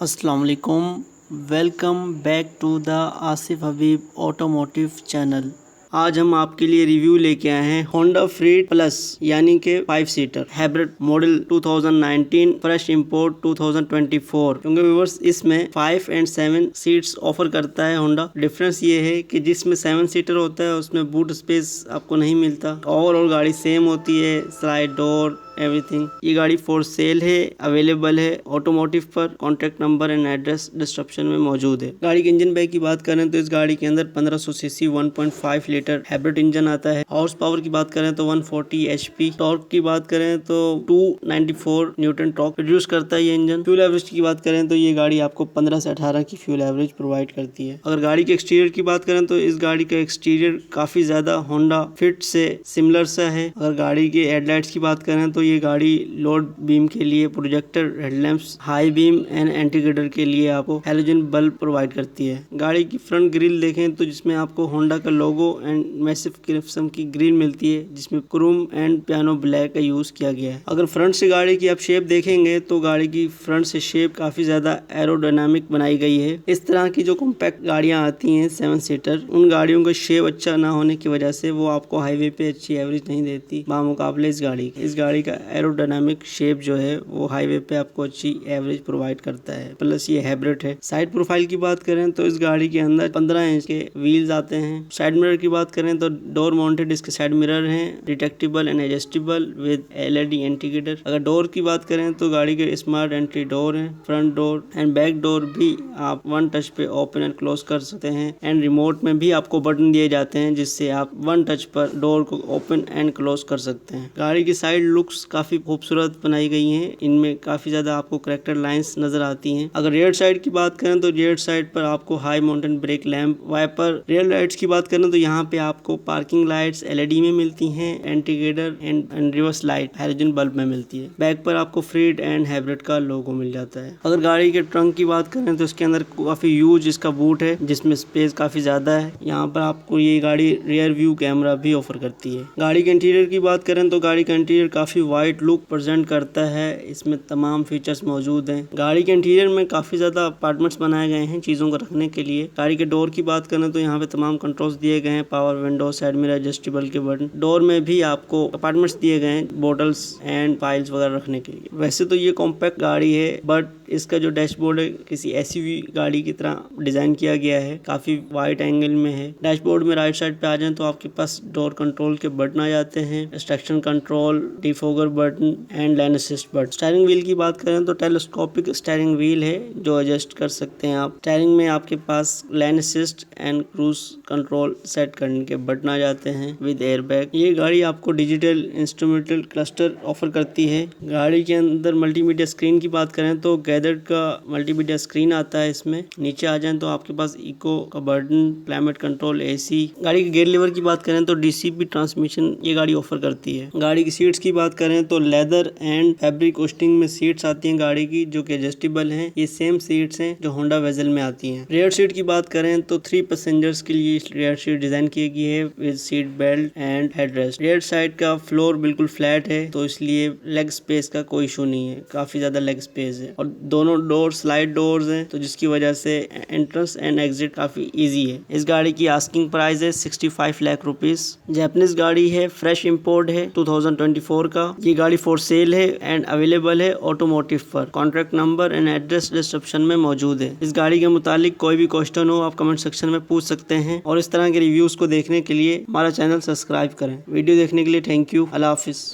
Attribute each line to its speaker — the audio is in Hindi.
Speaker 1: अस्सलाम वालेकुम। Welcome back to the Asif Habib automotive channel. आज हम आपके लिए रिव्यू लेके आए हैं होंडा फ्रीड प्लस यानी कि 5 seater hybrid model 2019 fresh import 2024। क्योंकि व्यूअर्स इसमें 5 एंड 7 सीट्स ऑफर करता है होंडा। डिफरेंस ये है कि जिसमें 7 सीटर होता है उसमें बूट स्पेस आपको नहीं मिलता। ओवरऑल गाड़ी सेम होती है, स्लाइड डोर एवरीथिंग। ये गाड़ी फॉर सेल है, अवेलेबल है ऑटोमोटिव पर। Contact number and address description में मौजूद है। गाड़ी के इंजन बैग की बात करें तो इस गाड़ी के अंदर 1500 सीसी 1.5 लीटर हाइब्रिड इंजन आता है। हॉर्स पावर की बात करें तो 140 HP। टॉर्क की बात करें तो 294 न्यूटन टॉर्क प्रोड्यूस करता है ये इंजन। फ्यूल एवरेज की बात करें तो ये गाड़ी आपको 15 से 18 की फ्यूल एवरेज प्रोवाइड करती है। अगर गाड़ी के एक्सटीरियर की बात करें तो इस गाड़ी का एक्सटीरियर काफी ज्यादा होंडा फिट से सिमिलर सा है। अगर गाड़ी के हेडलाइट्स की बात करें तो ये गाड़ी लोड बीम के लिए projector headlamps, high beam and indicator के लिए आपको हैलोजन बल्ब प्रोवाइड करती है। गाड़ी की फ्रंट ग्रिल देखें तो जिसमें आपको होंडा का लोगो एंड मैसिव किस्म की ग्रिल मिलती है, जिसमें क्रोम एंड पियानो ब्लैक का यूज किया गया है। अगर फ्रंट से गाड़ी की आप शेप देखेंगे तो गाड़ी की फ्रंट से शेप काफी ज्यादा एरोडायनामिक बनाई गई है। इस तरह की जो कॉम्पैक्ट गाड़ियां आती हैं 7 सीटर, उन गाड़ियों का शेप अच्छा ना होने की वजह से वो आपको हाईवे पे अच्छी एवरेज नहीं देती बामुकाबले इस गाड़ी के। इस गाड़ी का एरोडायनामिक शेप जो है वो हाईवे पे आपको अच्छी एवरेज प्रोवाइड करता है। प्लस ये हाइब्रिड है। साइड प्रोफाइल की बात करें तो इस गाड़ी के अंदर 15 इंच के व्हील्स आते हैं। साइड मिरर की बात करें तो डोर माउंटेड इसके साइड मिरर हैं, detectable and adjustable with LED indicator. अगर डोर की बात करें तो गाड़ी के स्मार्ट एंट्री डोर है। Front door and back door भी आप वन टच पे ओपन एंड क्लोज कर सकते हैं। एंड रिमोट में भी आपको बटन दिए जाते हैं जिससे आप वन टच पर डोर को ओपन एंड क्लोज कर सकते हैं। गाड़ी की साइड लुक्स काफी खूबसूरत बनाई गई हैं। इनमें काफी ज्यादा आपको करैक्टर लाइंस नजर आती हैं। अगर रियर साइड की बात करें तो रियर साइड पर आपको high mountain brake lamp, wiper, rear lights की बात करें तो यहाँ पे आपको पार्किंग लाइट्स LED में मिलती हैं, indicator and reverse light halogen bulb में मिलती है। बैक पर आपको फ्रीड एंड हाइब्रिड का लोगो मिल जाता है। अगर गाड़ी के ट्रंक की बात करें तो इसके अंदर काफी यूज इसका बूट है जिसमें स्पेस काफी ज्यादा है। यहाँ पर आपको ये गाड़ी रियर व्यू कैमरा भी ऑफर करती है। गाड़ी के इंटीरियर की बात करें तो गाड़ी का इंटीरियर काफी वाइड लुक प्रेजेंट करता है। इसमें तमाम फीचर्स मौजूद हैं। गाड़ी के इंटीरियर में काफी ज्यादा अपार्टमेंट्स बनाए गए हैं चीजों को रखने के लिए। गाड़ी के डोर की बात करें तो यहाँ पे तमाम कंट्रोल्स दिए गए हैं, power window, side mirror, adjustable के बटन। डोर में भी आपको अपार्टमेंट्स दिए गए हैं बोटल्स एंड फाइल्स वगैरह रखने के लिए। वैसे तो ये कॉम्पैक्ट गाड़ी है बट इसका जो डैशबोर्ड है किसी SUV गाड़ी की तरह डिजाइन किया गया है, काफी वाइड एंगल में है। डैशबोर्ड में राइट साइड पे आ जाए तो आपके पास डोर कंट्रोल के बटन आ जाते हैं, traction control, defogger button and lane assist button. Steering wheel की बात करें तो टेलीस्कोपिक स्टीयरिंग व्हील है जो एडजस्ट कर सकते हैं आप। स्टीयरिंग में आपके पास lane assist and cruise control set करने के बटन आ जाते हैं विद एयरबैग। ये गाड़ी आपको डिजिटल इंस्ट्रूमेंटल क्लस्टर ऑफर करती है। गाड़ी के अंदर मल्टीमीडिया स्क्रीन की बात करें तो गैदर्ड का मल्टीमीडिया स्क्रीन आता है इसमें। नीचे आ जाएं तो आपके पास इको का बटन, क्लाइमेट कंट्रोल, AC। गाड़ी के गियर लीवर की बात करें तो DCP ट्रांसमिशन ये गाड़ी ऑफर करती है। गाड़ी की सीट्स की बात करें तो लेदर एंड फैब्रिक कोस्टिंग में सीट्स आती हैं गाड़ी की जो कि एडजस्टेबल हैं। ये सेम सीट्स हैं जो होंडा वेजल में आती हैं। रेयर सीट की बात करें तो 3 पैसेंजर्स के लिए रेयर सीट डिजाइन की गई है with seat belt and headrest. Rear side का फ्लोर बिल्कुल फ्लैट है तो इसलिए लेग स्पेस का कोई इशू नहीं है, काफी ज्यादा लेग स्पेस है। और दोनों डोर स्लाइड डोर्स हैं तो जिसकी वजह से एंट्रेंस एंड एग्जिट काफी इजी है। इस गाड़ी की आस्किंग प्राइस है 65 लाख रुपीस। जैपनीज गाड़ी है, फ्रेश इंपोर्ट है 2024 का। ये गाड़ी फॉर सेल है एंड अवेलेबल है ऑटोमोटिव पर। Contact number and address description में मौजूद है। इस गाड़ी के मुतालिक कोई भी क्वेश्चन हो आप कमेंट सेक्शन में पूछ सकते हैं। और इस तरह के रिव्यूज को देखने के लिए हमारा चैनल सब्सक्राइब करें। वीडियो देखने के लिए थैंक यू। Allah Hafiz.